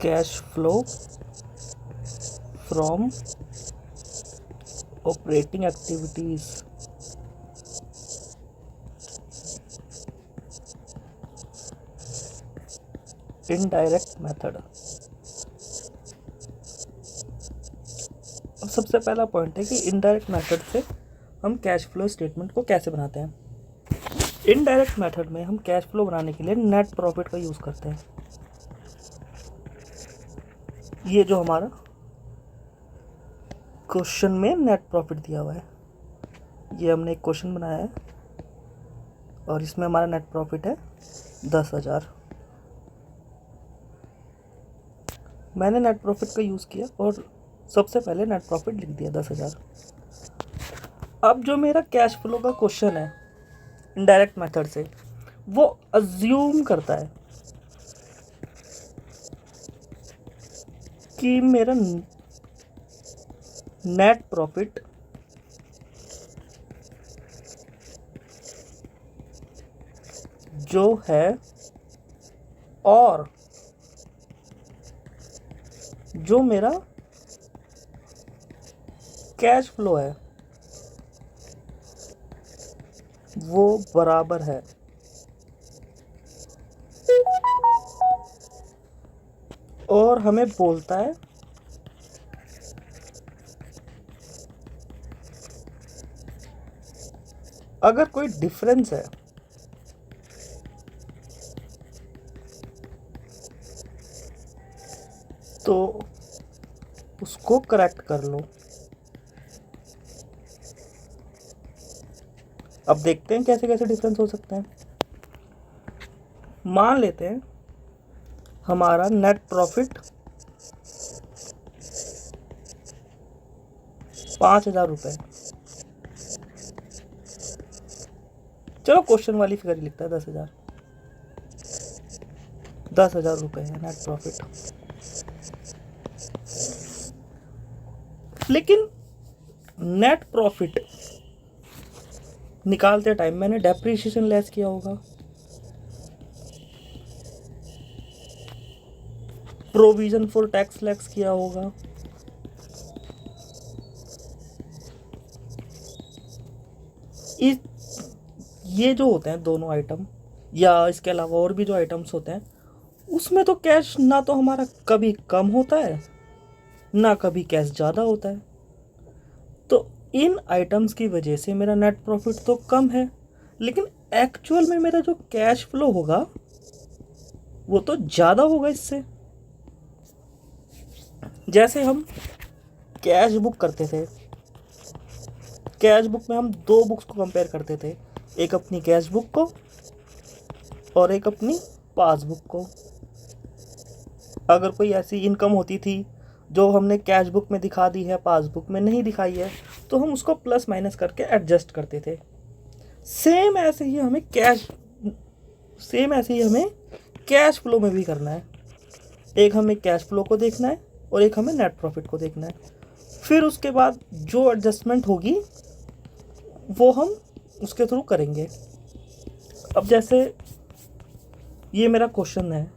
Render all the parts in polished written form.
Cash flow from operating activities indirect method. अब सबसे पहला पॉइंट है कि इनडायरेक्ट मेथड से हम कैश फ्लो स्टेटमेंट को कैसे बनाते हैं। इनडायरेक्ट मेथड में हम कैश फ्लो बनाने के लिए नेट प्रॉफिट का यूज़ करते हैं। ये जो हमारा क्वेश्चन में नेट प्रॉफिट दिया हुआ है, ये हमने एक क्वेश्चन बनाया है और इसमें हमारा नेट प्रॉफिट है 10,000। मैंने नेट प्रॉफिट का यूज़ किया और सबसे पहले नेट प्रॉफिट लिख दिया 10,000। अब जो मेरा कैश फ्लो का क्वेश्चन है इनडायरेक्ट मेथड से, वो अज्यूम करता है कि मेरा नेट प्रॉफिट जो है और जो मेरा कैश फ्लो है वो बराबर है। और हमें बोलता है अगर कोई डिफरेंस है तो उसको करेक्ट कर लो। अब देखते हैं कैसे कैसे डिफरेंस हो सकते हैं। मान लेते हैं हमारा नेट प्रॉफिट 5,000 रुपये। चलो क्वेश्चन वाली फिगर ही लिखता है 10,000। 10,000 रुपये है नेट प्रॉफिट। लेकिन नेट प्रॉफिट निकालते टाइम मैंने डेप्रिसिएशन लेस किया होगा, प्रोविजन फॉर टैक्स लेस किया होगा, ये जो होते हैं दोनों आइटम या इसके अलावा और भी जो आइटम्स होते हैं उसमें तो कैश ना तो हमारा कभी कम होता है ना कभी कैश ज़्यादा होता है। तो इन आइटम्स की वजह से मेरा नेट प्रॉफिट तो कम है, लेकिन एक्चुअल में मेरा जो कैश फ्लो होगा वो तो ज़्यादा होगा इससे। जैसे हम कैश बुक करते थे, कैश बुक में हम दो बुक्स को कंपेयर करते थे, एक अपनी कैश बुक को और एक अपनी पासबुक को। अगर कोई ऐसी इनकम होती थी जो हमने कैश बुक में दिखा दी है पासबुक में नहीं दिखाई है तो हम उसको प्लस माइनस करके एडजस्ट करते थे। सेम ऐसे ही हमें कैश फ्लो में भी करना है। एक हमें कैश फ्लो को देखना है और एक हमें नेट प्रॉफिट को देखना है। फिर उसके बाद जो एडजस्टमेंट होगी वो हम उसके थ्रू करेंगे। अब जैसे ये मेरा क्वेश्चन है,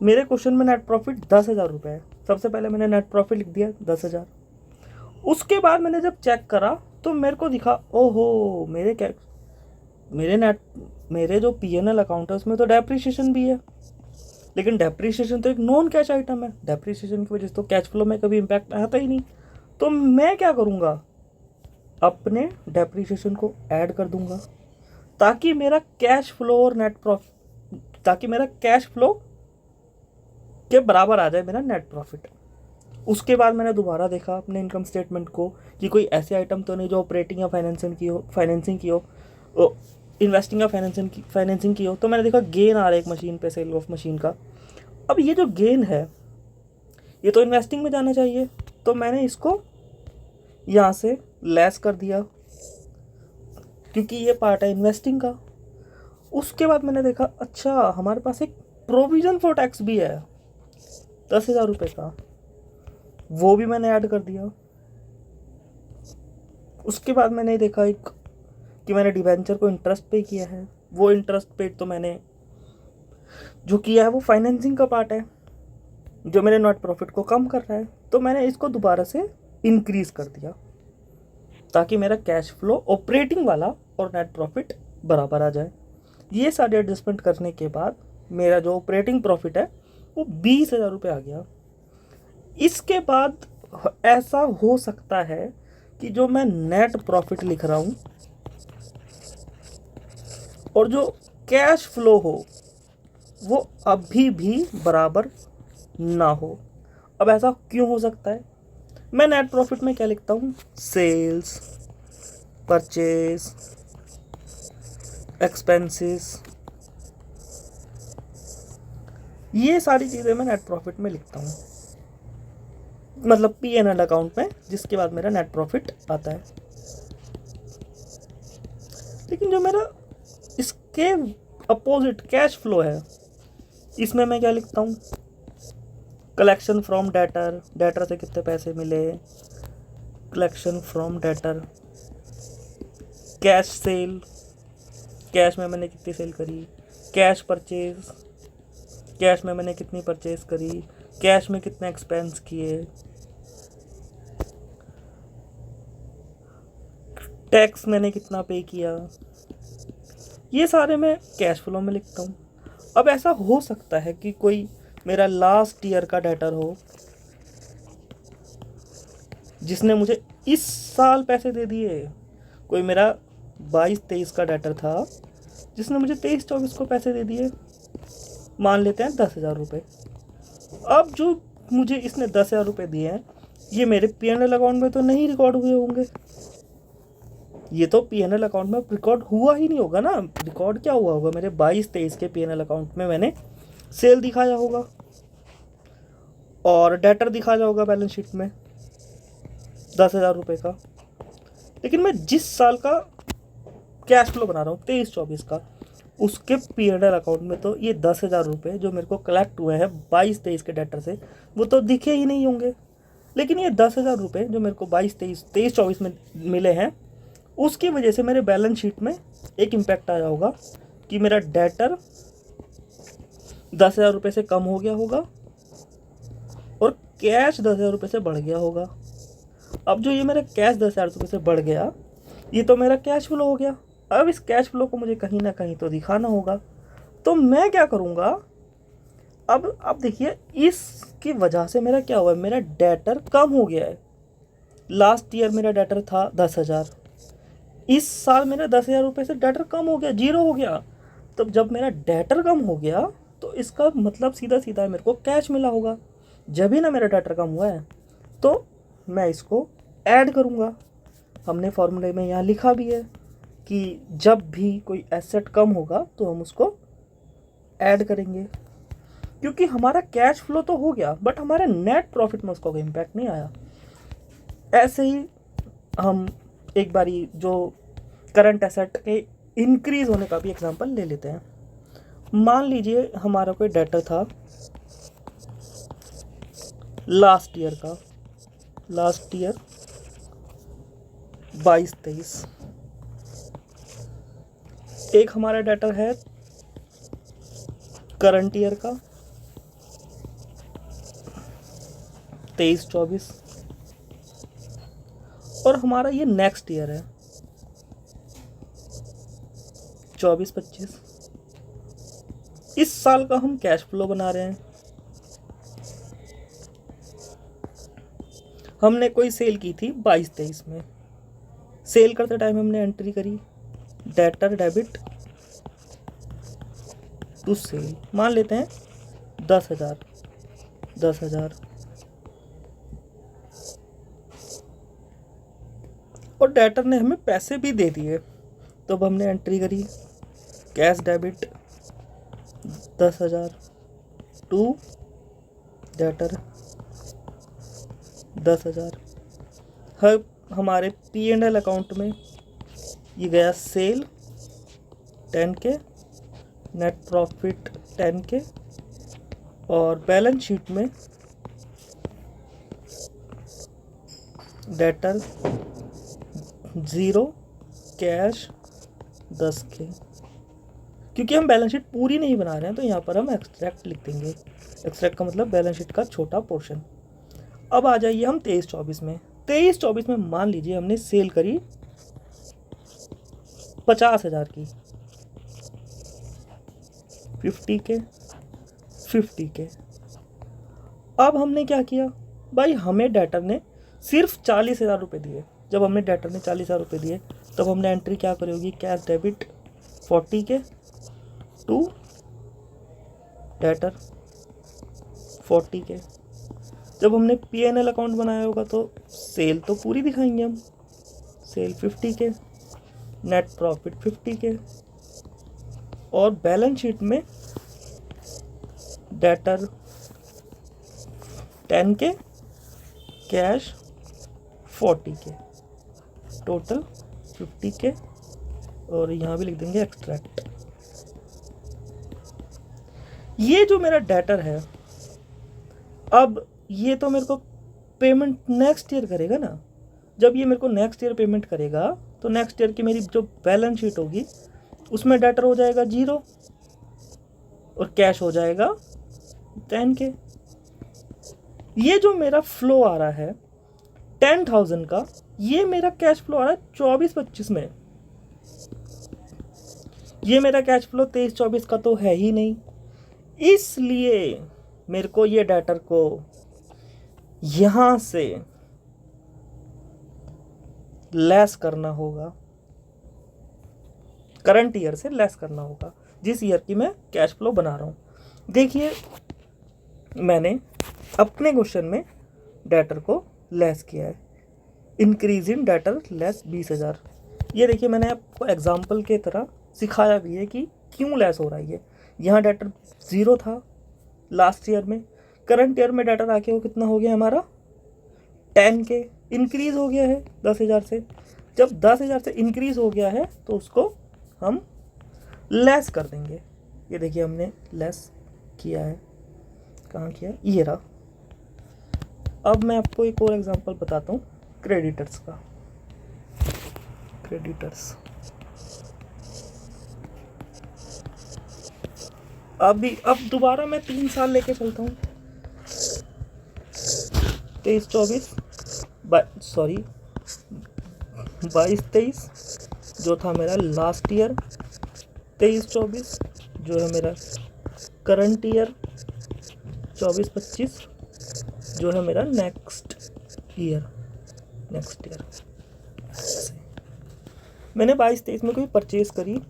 मेरे क्वेश्चन में नेट प्रॉफिट 10,000 रुपये है। सबसे पहले मैंने नेट प्रॉफिट लिख दिया 10,000। उसके बाद मैंने जब चेक करा तो मेरे को दिखा ओहो मेरे जो P&L अकाउंट है उसमें तो डेप्रिसिएशन भी है, लेकिन डेप्रिसिएशन तो एक नॉन कैश आइटम है। डेप्रिसिएशन की वजह से तो कैश फ्लो में कभी इम्पैक्ट आता ही नहीं। तो मैं क्या करूँगा, अपने डेप्रिसिएशन को ऐड कर दूंगा ताकि मेरा कैश फ्लो और ताकि मेरा कैश फ्लो के बराबर आ जाए मेरा नेट प्रॉफिट। उसके बाद मैंने दोबारा देखा अपने इनकम स्टेटमेंट को कि कोई ऐसे आइटम तो नहीं जो ऑपरेटिंग या फाइनेंसिंग की हो, इन्वेस्टिंग या फाइनेंसिंग की हो। तो मैंने देखा गेन आ रहा है एक मशीन पे, सेल ऑफ मशीन का। अब ये जो गेन है ये तो इन्वेस्टिंग में जाना चाहिए, तो मैंने इसको यहाँ से लेस कर दिया क्योंकि ये पार्ट है इन्वेस्टिंग का। उसके बाद मैंने देखा अच्छा हमारे पास एक प्रोविज़न फॉर टैक्स भी है 10,000 रुपये का, वो भी मैंने ऐड कर दिया। उसके बाद मैंने देखा एक कि मैंने डिवेंचर को इंटरेस्ट पे किया है, वो इंटरेस्ट पे तो मैंने जो किया है वो फाइनेंसिंग का पार्ट है, जो मेरे नेट प्रॉफिट को कम कर रहा है। तो मैंने इसको दोबारा से इंक्रीज कर दिया ताकि मेरा कैश फ्लो ऑपरेटिंग वाला और नेट प्रॉफिट बराबर आ जाए। ये सारे एडजस्टमेंट करने के बाद मेरा जो ऑपरेटिंग प्रॉफिट है वो 20,000 रुपये आ गया। इसके बाद ऐसा हो सकता है कि जो मैं नेट प्रॉफिट लिख रहा हूँ और जो कैश फ्लो हो वो अभी भी बराबर ना हो। अब ऐसा क्यों हो सकता है? मैं नेट प्रॉफिट में क्या लिखता हूँ? सेल्स, परचेज, एक्सपेंसेस, ये सारी चीज़ें मैं नेट प्रॉफिट में लिखता हूँ, मतलब P&L अकाउंट में, जिसके बाद मेरा नेट प्रॉफिट आता है। लेकिन जो मेरा इसके अपोजिट कैश फ्लो है, इसमें मैं क्या लिखता हूँ? कलेक्शन फ्रॉम डेटर, डेटर से कितने पैसे मिले, collection from debtor, cash cell, cash में मैंने कितनी सेल करी, कैश परचेज, कैश में मैंने कितनी परचेज करी, कैश में कितने एक्सपेंस किए, टैक्स मैंने कितना पे किया, ये सारे मैं कैश फ्लो में लिखता हूँ। अब ऐसा हो सकता है कि कोई मेरा लास्ट ईयर का डेटर हो जिसने मुझे इस साल पैसे दे दिए। कोई मेरा 22-23 का डेटर था जिसने मुझे 23-24 को पैसे दे दिए, मान लेते हैं 10,000 रुपये। अब जो मुझे इसने 10,000 रुपये दिए हैं, ये मेरे P&L अकाउंट में तो नहीं रिकॉर्ड हुए होंगे। ये तो P&L अकाउंट में रिकॉर्ड हुआ ही नहीं होगा ना। रिकॉर्ड क्या हुआ होगा? मेरे 22-23 के P&L अकाउंट में मैंने सेल दिखाया होगा और डेटर दिखाया होगा बैलेंस शीट में 10,000 रुपये का। लेकिन मैं जिस साल का कैश फ्लो बना रहा हूँ 23-24 का, उसके P&L अकाउंट में तो ये 10,000 रुपये जो मेरे को कलेक्ट हुए हैं 22-23 के डेटर से, वो तो दिखे ही नहीं होंगे। लेकिन ये 10,000 रुपये जो मेरे को 23-24 में मिले हैं, उसकी वजह से मेरे बैलेंस शीट में एक इम्पैक्ट आया होगा कि मेरा डेटर 10,000 रुपये से कम हो गया होगा और कैश 10,000 रुपये से बढ़ गया होगा। अब जो ये मेरा कैश 10,000 रुपये से बढ़ गया, ये तो मेरा कैश फ्लो हो गया। अब इस कैश फ्लो को मुझे कहीं ना कहीं तो दिखाना होगा। तो मैं क्या करूँगा? अब देखिए, इसकी वजह से मेरा क्या हुआ है? मेरा डेटर कम हो गया है। लास्ट ईयर मेरा डेटर था 10,000, इस साल मेरा 10,000 रुपये से डेटर कम हो गया, 0 हो गया। तब जब मेरा डेटर कम हो गया तो इसका मतलब सीधा सीधा मेरे को कैश मिला होगा। जब ही ना मेरा डेटर कम हुआ है तो मैं इसको ऐड करूँगा। हमने फॉर्मूले में यहाँ लिखा भी है कि जब भी कोई एसेट कम होगा तो हम उसको ऐड करेंगे, क्योंकि हमारा कैश फ्लो तो हो गया बट हमारे नेट प्रॉफिट में उसका कोई इम्पैक्ट नहीं आया। ऐसे ही हम एक बारी जो करंट एसेट के इंक्रीज होने का भी एग्जांपल ले लेते हैं। मान लीजिए हमारा कोई डेटर था लास्ट ईयर का, लास्ट ईयर 22-23। एक हमारा डेटर है करंट ईयर का 23-24, और हमारा ये नेक्स्ट ईयर है 24-25। इस साल का हम कैश फ्लो बना रहे हैं। हमने कोई सेल की थी 22-23 में। सेल करते टाइम हमने एंट्री करी डेटर डेबिट टू सेल, मान लेते हैं 10,000। और डेटर ने हमें पैसे भी दे दिए, तो अब हमने एंट्री करी कैश डेबिट 10,000 टू डेटर 10,000। हर हमारे P&L अकाउंट में ये गया cell 10K, net profit 10K, और बैलेंस शीट में डेटर 0, कैश 10K। क्योंकि हम बैलेंस शीट पूरी नहीं बना रहे हैं तो यहाँ पर हम एक्सट्रैक्ट लिख देंगे। एक्सट्रैक्ट का मतलब बैलेंस शीट का छोटा पोर्शन। अब आ जाइए हम 23-24 में। 23-24 में मान लीजिए हमने सेल करी 50,000 की, 50 के। अब हमने क्या किया भाई, हमें डेटर ने सिर्फ 40,000 रुपये दिए। जब हमने डेटर ने 40,000 रुपये दिए तब हमने एंट्री क्या करी होगी, कैश डेबिट 40 के टू डेटर 40 के। जब हमने P&L अकाउंट बनाया होगा तो सेल तो पूरी दिखाएंगे हम, सेल 50 के, नेट प्रॉफिट 50 के, और बैलेंस शीट में डेटर 10 के, कैश 40 के, टोटल 50 के, और यहाँ भी लिख देंगे एक्सट्रैक्ट। ये जो मेरा डेटर है, अब ये तो मेरे को पेमेंट नेक्स्ट ईयर करेगा ना। जब ये मेरे को नेक्स्ट ईयर पेमेंट करेगा तो नेक्स्ट ईयर की मेरी जो बैलेंस शीट होगी उसमें डेटर हो जाएगा 0 और कैश हो जाएगा 10 के। ये जो मेरा फ्लो आ रहा है 10,000 का, ये मेरा कैश फ्लो आ रहा है 24-25 में। ये मेरा कैश फ्लो 23-24 का तो है ही नहीं, इसलिए मेरे को ये डेटर को यहां से लेस करना होगा, करंट ईयर से लेस करना होगा, जिस ईयर की मैं कैश फ्लो बना रहा हूं। देखिए मैंने अपने क्वेश्चन में डेटर को लेस किया है, इंक्रीज इन डेटर लेस 20,000। ये देखिए मैंने आपको एग्जाम्पल के तरह सिखाया भी है कि क्यों लेस हो रहा है। ये यहाँ डेटर 0 था लास्ट ईयर में, करंट ईयर में डेटर आके वो कितना हो गया हमारा 10 के, इंक्रीज हो गया है 10,000 से। जब 10,000 से इंक्रीज हो गया है तो उसको हम लेस कर देंगे। ये देखिए हमने लेस किया है, कहाँ किया, ये रहा। अब मैं आपको एक और एग्जांपल बताता हूँ क्रेडिटर्स का। क्रेडिटर्स अब दोबारा मैं 3 साल लेके चलता हूँ, 22-23 जो था मेरा लास्ट ईयर, 23-24 जो है मेरा करंट ईयर, 24-25 जो है मेरा नेक्स्ट ईयर। मैंने 22-23 में कोई परचेज करी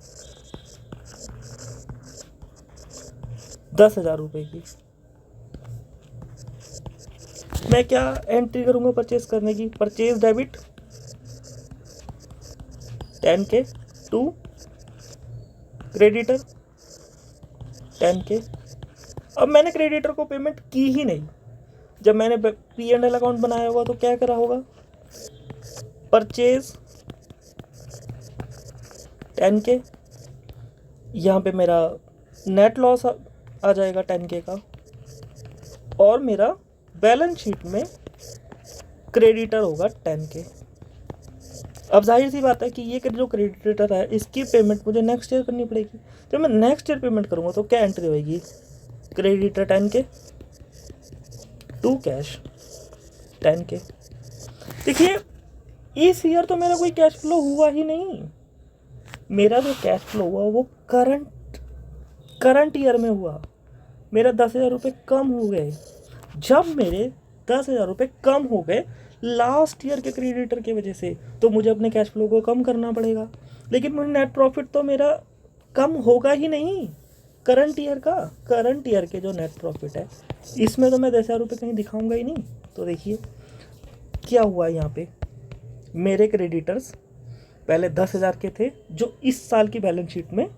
10,000 रुपये की। मैं क्या एंट्री करूंगा परचेज करने की, परचेज डेबिट 10 के टू क्रेडिटर 10 के। अब मैंने क्रेडिटर को पेमेंट की ही नहीं। जब मैंने P&L अकाउंट बनाया होगा तो क्या करा होगा, परचेज 10 के, यहाँ पे मेरा नेट लॉस आ जाएगा 10 के का, और मेरा बैलेंस शीट में क्रेडिटर होगा 10 के। अब जाहिर सी बात है कि ये जो क्रेडिटर है इसकी पेमेंट मुझे नेक्स्ट ईयर करनी पड़ेगी। जब मैं नेक्स्ट ईयर पेमेंट करूँगा तो क्या एंट्री होगी, क्रेडिटर 10 के टू कैश 10 के। देखिए इस ईयर तो मेरा कोई कैश फ्लो हुआ ही नहीं। मेरा जो कैश फ्लो हुआ वो करंट ईयर में हुआ। मेरा 10,000 रुपये कम हो गए। जब मेरे 10,000 रुपये कम हो गए लास्ट ईयर के क्रेडिटर की वजह से, तो मुझे अपने कैश फ्लो को कम करना पड़ेगा। लेकिन मुझे नेट प्रॉफिट तो मेरा कम होगा ही नहीं करंट ईयर के जो नेट प्रॉफिट है इसमें तो मैं 10,000 रुपये कहीं दिखाऊंगा ही नहीं। तो देखिए क्या हुआ यहाँ पे, मेरे क्रेडिटर्स पहले 10,000 के थे जो इस साल की बैलेंस शीट में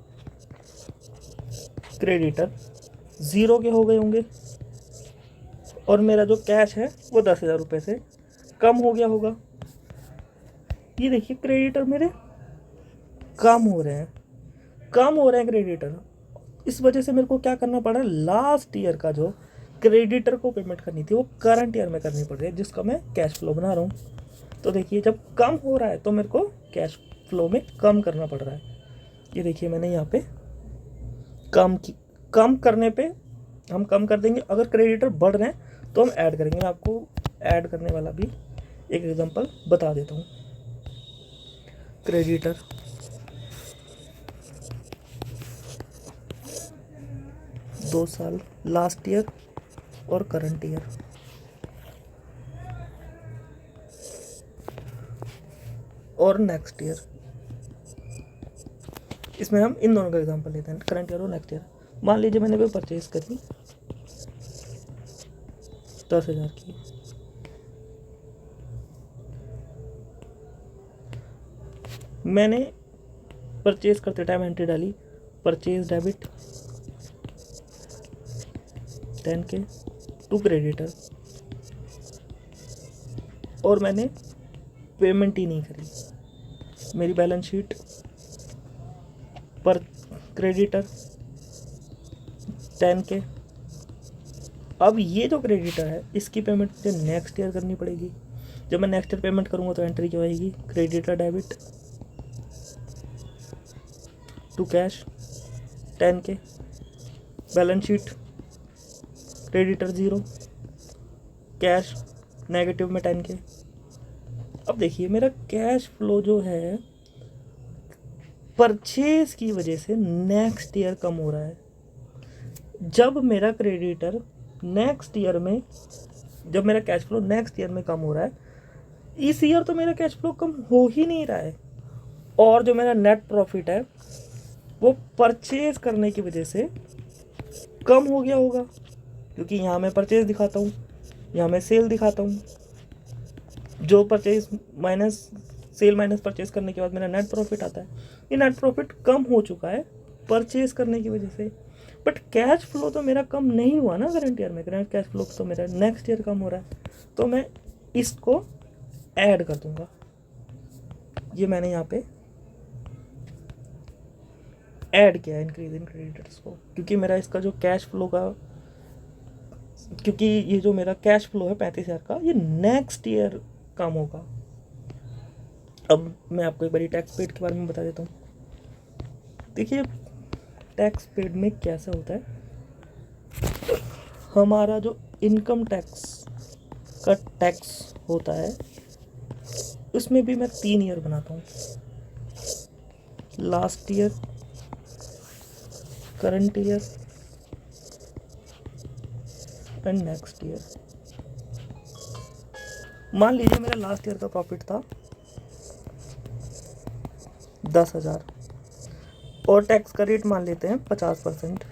क्रेडिटर 0 के हो गए होंगे, और मेरा जो कैश है वो 10,000 रुपये से कम हो गया होगा। ये देखिए क्रेडिटर मेरे कम हो रहे हैं क्रेडिटर। इस वजह से मेरे को क्या करना पड़ा, लास्ट ईयर का जो क्रेडिटर को पेमेंट करनी थी वो करंट ईयर में करनी पड़ रही है, जिसका मैं कैश फ्लो बना रहा हूँ। तो देखिए जब कम हो रहा है तो मेरे को कैश फ्लो में कम करना पड़ रहा है। ये देखिए मैंने यहाँ पे कम करने पे हम कम कर देंगे। अगर क्रेडिटर बढ़ रहे हैं तो हम ऐड करेंगे। मैं आपको ऐड करने वाला भी एक एग्जांपल बता देता हूँ। क्रेडिटर 2 साल, लास्ट ईयर और करंट ईयर, और नेक्स्ट ईयर। इसमें हम इन दोनों का एग्जांपल लेते हैं, करंट ईयर और नेक्स्ट ईयर। मान लीजिए मैंने कोई परचेज करी 10,000 की, मैंने परचेज करते टाइम एंट्री डाली purchase debit 10K to creditor, और मैंने पेमेंट ही नहीं करी। मेरी बैलेंस शीट पर क्रेडिटर 10K। अब ये जो क्रेडिटर है इसकी पेमेंट मुझे नेक्स्ट ईयर करनी पड़ेगी। जब मैं नेक्स्ट ईयर पेमेंट करूँगा तो एंट्री क्या आएगी, creditor debit to cash 10K, balance sheet creditor 0, cash negative में 10K। अब देखिए मेरा कैश फ्लो जो है परचेज की वजह से नेक्स्ट ईयर कम हो रहा है। जब मेरा क्रेडिटर नेक्स्ट ईयर में, जब मेरा कैश फ्लो नेक्स्ट ईयर में कम हो रहा है, इस ईयर तो मेरा कैश फ्लो कम हो ही नहीं रहा है। और जो मेरा नेट प्रॉफिट है वो परचेज करने की वजह से कम हो गया होगा, क्योंकि यहाँ मैं परचेज दिखाता हूँ, यहाँ मैं सेल दिखाता हूँ। जो purchase minus cell minus purchase करने के बाद मेरा नेट प्रॉफिट आता है, ये नेट प्रॉफिट कम हो चुका है परचेज करने की वजह से। बट कैश फ्लो तो मेरा कम नहीं हुआ ना करंट ईयर में, करंट कैश फ्लो तो मेरा नेक्स्ट ईयर कम हो रहा है। तो मैं इसको ऐड कर दूंगा। ये मैंने यहाँ पे ऐड किया इंक्रीज इन क्रेडिटर्स को, क्योंकि मेरा इसका जो कैश फ्लो का, क्योंकि ये जो मेरा कैश फ्लो है 35,000 का, ये नेक्स्ट ईयर कम होगा। अब मैं आपको एक बार टैक्स पेड के बारे में बता देता हूँ। देखिए टैक्स पेड में कैसा होता है, हमारा जो इनकम टैक्स का टैक्स होता है उसमें भी मैं 3 ईयर बनाता हूँ, last year, current year and next year. मान लीजिए मेरा लास्ट ईयर का प्रॉफिट था 10,000 और टैक्स का रेट मान लेते हैं 50%,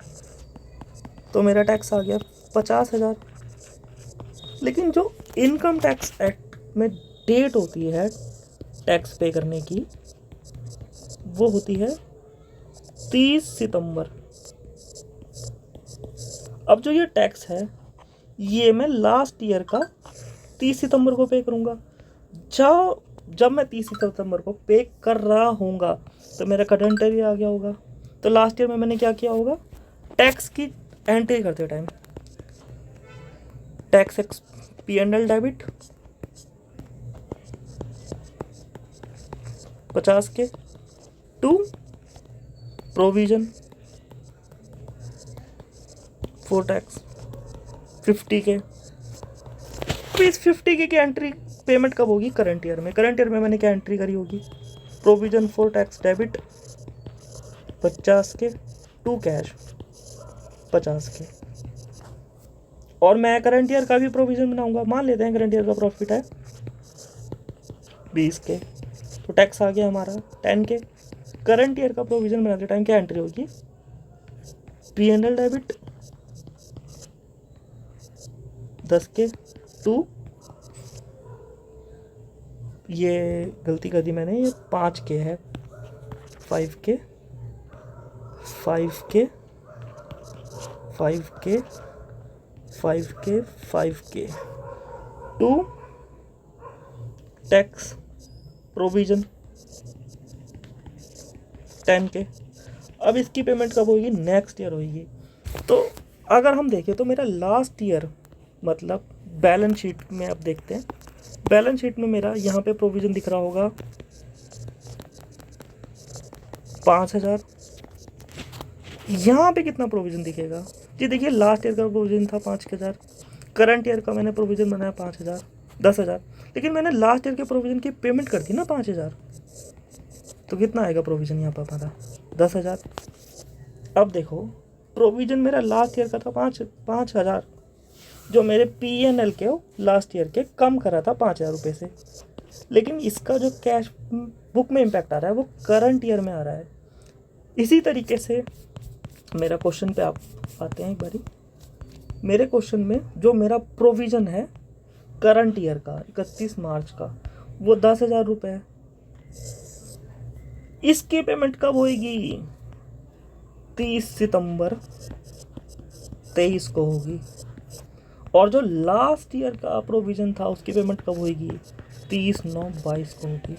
तो मेरा टैक्स आ गया 50,000। लेकिन जो इनकम टैक्स एक्ट में डेट होती है टैक्स पे करने की, वो होती है 30 सितंबर। अब जो ये टैक्स है ये मैं लास्ट ईयर का 30 सितंबर को पे करूँगा। जब मैं 30 सितंबर को पे कर रहा होऊंगा तो मेरा करंट ईयर आ गया होगा। तो लास्ट ईयर में मैंने क्या किया होगा, टैक्स की एंट्री करते time tax ex P&L debit 50K to provision for tax 50K। तो इस 50K की एंट्री पेमेंट कब होगी, करंट ईयर में। करंट ईयर में मैंने क्या एंट्री करी होगी, provision for tax debit 50K to cash 50K। और मैं करंट ईयर का भी प्रोविजन बनाऊंगा। मान लेते हैं करंट ईयर का प्रॉफिट है 20K, तो टैक्स आ गया हमारा 10K। करंट ईयर का प्रोविजन बनाते टाइम क्या एंट्री होगी, P&L डेबिट 10K टू, ये गलती कर दी मैंने, ये 5K है, 5K 5K 5K 5K 5K to tax provision 10K। अब इसकी पेमेंट कब होगी, नेक्स्ट ईयर होगी। तो अगर हम देखें तो मेरा लास्ट ईयर मतलब बैलेंस शीट में आप देखते हैं, बैलेंस शीट में मेरा यहाँ पे प्रोविज़न दिख रहा होगा 5,000, यहाँ पे कितना प्रोविज़न दिखेगा जी? देखिए लास्ट ईयर का प्रोविज़न था 5,000, करंट ईयर का मैंने प्रोविज़न बनाया 5,000, 10,000, लेकिन मैंने लास्ट ईयर के प्रोविज़न की पेमेंट कर दी ना 5,000, तो कितना आएगा प्रोविज़न यहाँ पर हमारा? 10,000। अब देखो प्रोविज़न मेरा लास्ट ईयर का था 5,000, जो मेरे PNL के लास्ट ईयर के कम करा था 5,000 रुपये से, लेकिन इसका जो कैश बुक में इम्पैक्ट आ रहा है वो करंट ईयर में आ रहा है। इसी तरीके से मेरा क्वेश्चन पे आप आते हैं एक बारी। मेरे क्वेश्चन में जो मेरा प्रोविज़न है करंट ईयर का 31 मार्च का, वो 10,000 रुपये है। इसकी पेमेंट कब होगी? 30 सितंबर 23 को होगी। और जो लास्ट ईयर का प्रोविज़न था उसकी पेमेंट कब होगी? 30/9/22 को होगी।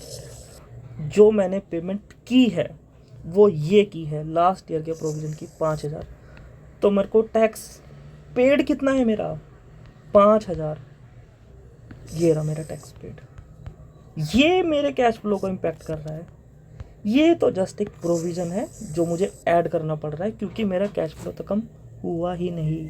जो मैंने पेमेंट की है वो ये की है लास्ट ईयर के प्रोविज़न की 5,000। तो मेरे को टैक्स पेड कितना है मेरा? 5,000। ये रहा मेरा टैक्स पेड। ये मेरे कैश फ्लो को इम्पैक्ट कर रहा है। ये तो जस्ट एक प्रोविज़न है जो मुझे ऐड करना पड़ रहा है, क्योंकि मेरा कैश फ्लो तो कम हुआ ही नहीं।